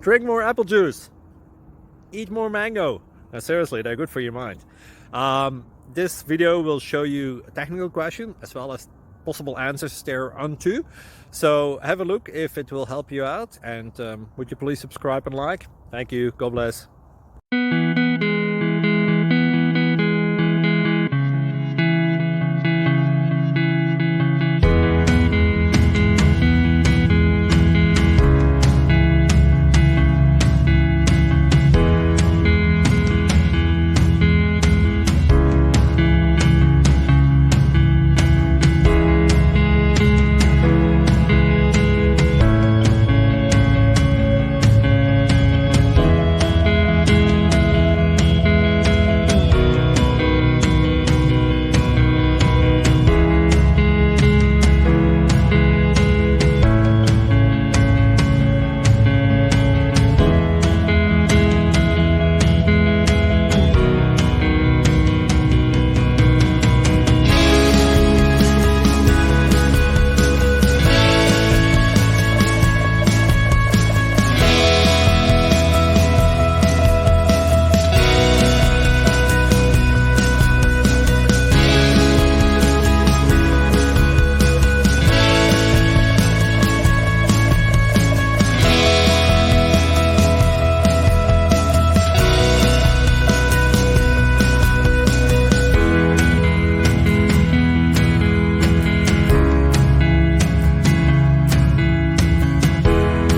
Drink more apple juice. Eat more mango. Now, seriously, they're good for your mind. This video will show you a technical question as well as possible answers thereunto. So have a look if it will help you out, and would you please subscribe and like? Thank you. God bless.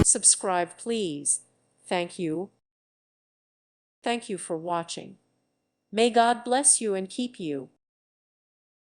Subscribe, please. Thank you. Thank you for watching. May God bless you and keep you.